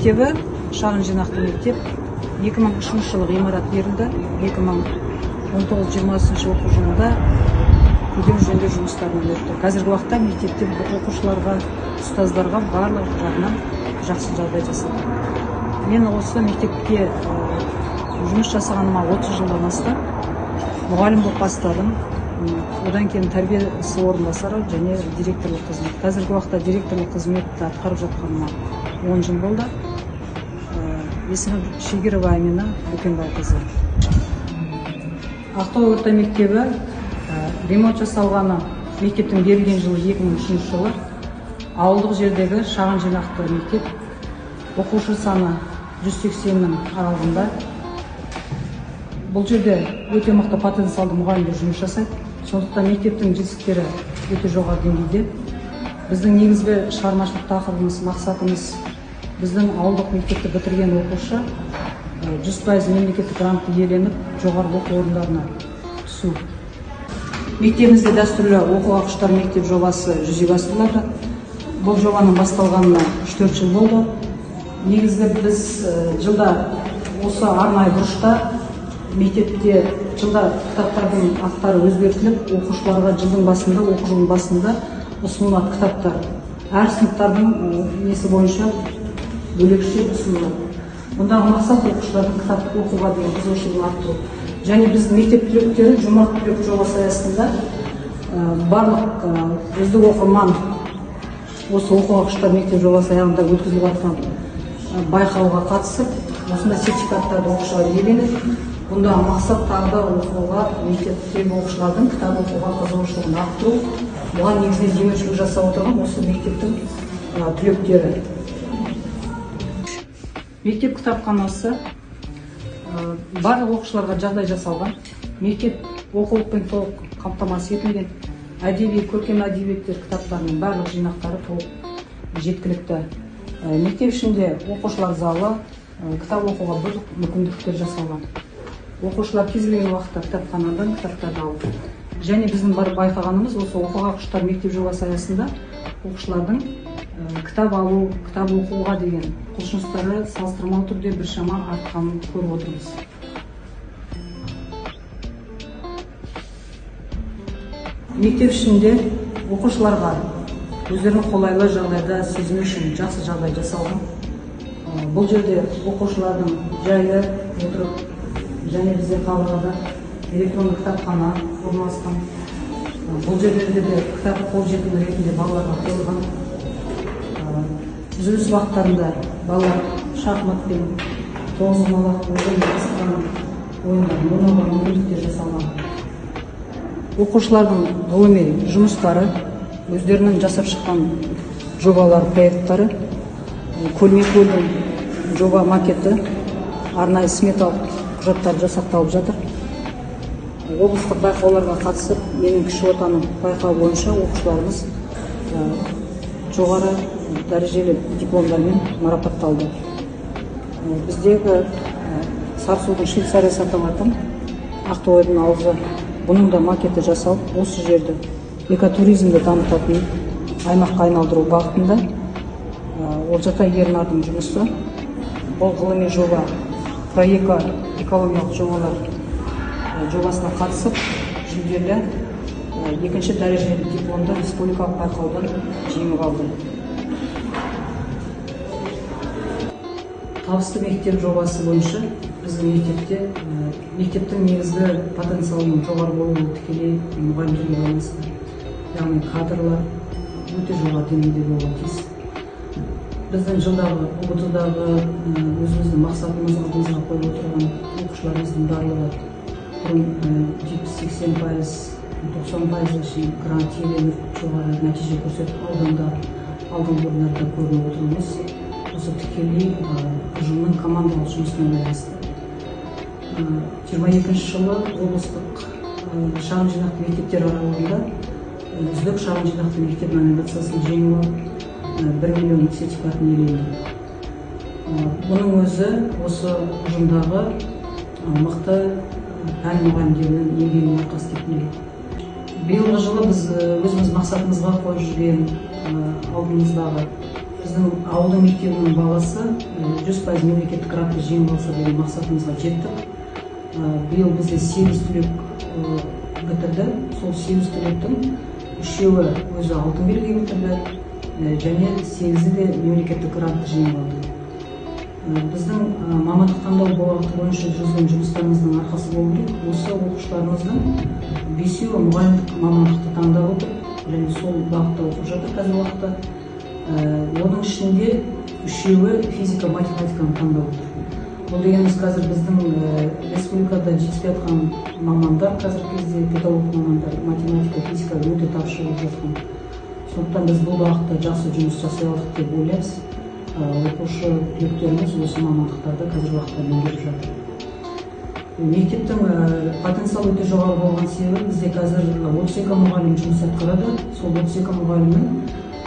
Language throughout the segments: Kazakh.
мектебі шағын жинақты мектеп 2003 жылы ғимарат берілді. 2019-20 оқу жылында күрделі жөндеу жұмыстарынан өтті. Қазіргі уақытта мектепте оқушыларға, ұстаздарға барлық жағынан жақсы жағдай жасалды. Мен осы мектепте жұмыс жасағаныма 30 жылдан асты. Мұғалім болып бастадым. Одан кейін тәрбие ісі орынбасары және директорлық қызмет. Қазіргі уақытта директорлық қызметті атқарып жатқаныма 10 жыл болды. Есімі Шегирова Амина Бөкенбайқызы. Ақтау орта мектебі ремонт жасалғаны мектептің берілген жылы 2003 жылы. Ауылдық жердегі шағын жинақты мектеп. Оқушы саны 180-нің аралығында. Бұл жерде өте мықты потенциалды мұғалімдер жұмыс жасайды. Сондықтан мектептің жетістіктері өте жоғары деңгейде. Біздің негізгі шығармашылық тақырыбымыз, мақсатымыз біздің ауылдық мектепті бітірген оқушы 100% мемлекеттік грантты иеленіп, жоғары оқу орындарына түсу. Мектебімізде дәстүрлі оқуға құштар мектеп жобасы жүзеге асырылады. Бұл жобаның басталғанына 3-4 жыл болды. Негізгі біз жылда осы арнайы бұрышта мектепте жылда кітаптардың аттары өзгертіліп, оқушыларға жылдың басында, оқу жылының басында ұсынылады кітаптар. Әр сыныптардың несі бойынша бөлекше ұсынылады. Бұндағы мақсат оқушылардың кітапты оқуға деген қызығушылығын арттыру. Және біз мектеп түлектері жұмақ түлек жобасы аясында барлық үздік оқырман осы оқуға құштар мектеп жобасы аясында өткізіліп жатқан байқауға қатысып, осында сертификаттарды оқушылар иеленеді. Бұндағы мақсат тағы да оқуға, мектептегі оқушылардың кітап оқуға қызығушылығын арттыру. Бұған негізінен демеушілік жасап отырған осы мектептің түлектері. Мектеп кітапханасы барлық оқушыларға жағдай жасалған. Мектеп оқулықпен толық қамтамасыз етілген. Әдеби, көркем әдебиеттер кітаптарының барлық жинақтары толық жеткілікті. Мектеп ішінде оқушылар залы, кітап оқуға бір мүмкіндіктер жасалған. Оқушылар кез келген уақытта кітапханадан кітаптарды алды. Және біздің бар байқағанымыз осы оқуға құштар мектеп жобасы аясында оқушылардың кітап алу, кітап оқуға деген құлшыныстары салыстырмалы түрде біршама артқанын көріп отырмыз. Мектеп ішінде оқушыларға өздерінің қолайлы жағдайда сезіну үшін жақсы жағдай жасалған. Бұл жерде оқушылардың жайлы отырып, және бізде қабырғада электронды кітапхана орналасқан. Бұл жерлерде де кітап қолжетімді ретінде балаларға қойылған. Үзіліс уақыттарында балалар шахматпен, тоғызқұмалақ ойындарын ойнауға мүмкіндіктер жасалған. Оқушылардың ғылыми жұмыстары, өздерінің жасап шыққан жобалар, проекттары, көлме-көлдің жоба макеті, арнайы сметалық құжаттар жасақталып жатыр. Облыстық байқауларға қатысып, менің кіші отаным байқау бойынша оқушыларымыз жоғары дәрежелі дипломдармен марапатталды. Біздегі Сарысудың Швейцариясы аталатын Ақтоғайдың аузы, бұның да макеті жасалып, осы жерді экотуризмді дамытатын аймаққа айналдыру бағытында Олжатай Ернардың жұмысы. Бұл ғылыми жоба проэко-экологиялық жобалар жобасына қатысып, жүлделі екінші дәрежелі дипломды республикалық байқаудан жеңіп алды. Табысты мектеп жобасы бойынша біздің мектептің негізгі потенциалының жоғары болуы тікелей мұғалімдерге байланысты. Яғни кадрлар өте жоғары деңгейде болуы тиіс. Біздің жылдағы ұбт-дағы өзіміздің мақсатымыз алдымызға қойып отырған оқушыларымыздың барлығы 70-80%, 90%-ға шейін грант иеленіп, жоғары нәтиже көрсетіп, ауданда алдыңғы орындарда көрініп отырмыз. Осы тікелей ұжымның командалық жұмысына байланысты. 22 жылы облыстық шағын жинақты мектептер аралығында үздік шағын жинақты мектеп номинациясын жеңіп, 1 миллион сертификатын иеленді. Бұның өзі осы ұжымдағы мықты пән мұғалімдерінің еңбегінің арқасы деп білемін. Биылғы жылы біз өзіміз мақсатымызға қойып жүрген алдымыздағы Біздің ауылдың мектебінің баласы 100% мемлекеттік грантты жеңіп алса деген мақсатымызға жеттік. Биыл бізде 8 түлек бітірді. Сол 8 түлектің 3-еуі өзі алтын белгі бітірді, және 8-і де мемлекеттік грантты жеңіп алды. Біздің мамандық таңдау бағыты бойынша жүргізген жұмыстарымыздың арқасы болу керек. Осы оқушыларымыздың 5-еуі мұғалімдік мамандықты таңдап отыр, және сол бағытта оқып жатыр қазіргі уақытта. Оның ішінде 3-еуі физика, математиканы таңдап отыр. Бұл дегеніміз қазір біздің республикада жетіспей жатқан мамандар, қазіргі кезде педагог мамандар, математика, физика өте тапшы болып жатқан. Сондықтан біз бұл бағытта жақсы жұмыс жасай алдық деп ойлаймыз. Оқушы түлектеріміз осы мамандықтарды қазіргі уақытта меңгеріп жатыр. Мектептің потенциалы өте жоғары болған себебі бізде қазір 32 мұғалім жұмыс атқарады. Сол 32 мұғалімнің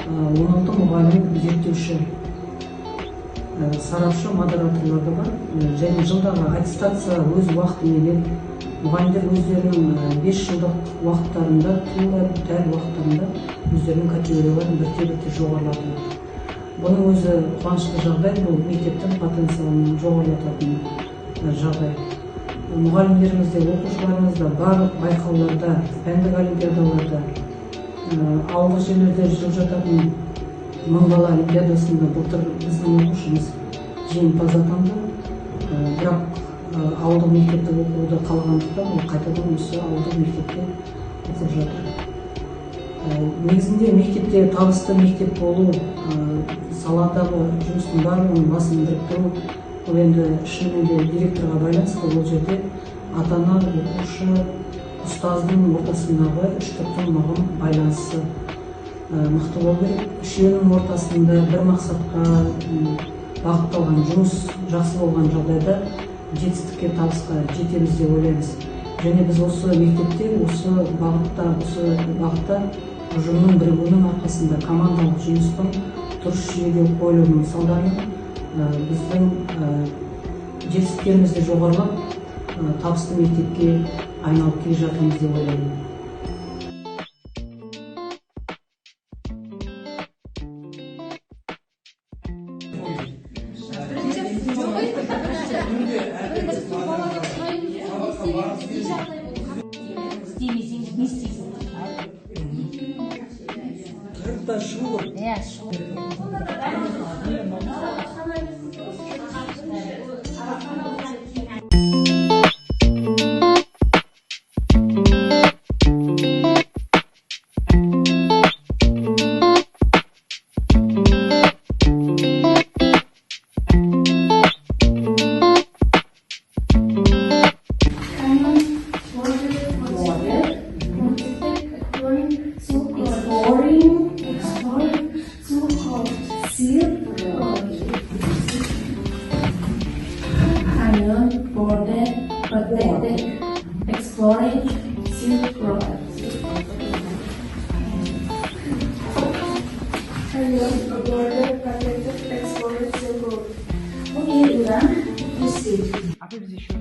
16 мұғалім зерттеуші, сарапшы, модераторлар да бар. Және жылдағы аттестация өз уақытымен, мұғалімдер өздерінің 5 жылдық уақыттарында, тура дәл уақыттарында өздерінің категорияларын бірте-бірте жоғарылатып отыр. Бұның өзі қуанышты жағдай, бұл мектептің потенциалын жоғарылататын жағдай. Мұғалімдеріміз де, оқушыларымыз да барлық байқауларда, пәндік олимпиадаларда, ауылдық жерлерде жүріп жататын мың бала олимпиадасында былтыр біздің оқушымыз жеңімпаз атанды. Бірақ ауылдық мектепте оқуды қалағандықтан ол қайтадан осы ауылдық мектепте оқып жатыр. Негізінде мектепте табысты мектеп болу, саладағы жұмыстың барлығын басын біріктіру, ол енді шынымен де директорға байланысты. Ол жерде ата-ана, оқушы, ұстаздың ортасындағы үш топтың мығым байланысы мықты болу керек. Үшеуінің ортасында бір мақсатқа бағытталған жұмыс жақсы болған жағдайда жетістікке, табысқа жетеміз деп ойлаймыз. Және біз осы мектепте, осы бағытта ұжымның бірігуінің арқасында, командалық жұмыстың дұрыс жүйеге қойылуының салдарынан біздің жетістіктеріміз де жоғарылап, табысты мектепке айналып келе жатырмыз деп ойлаймын. Exploring Silk Road. Border protected exploring Silk Road. Oke, udah, isi. Apa bisa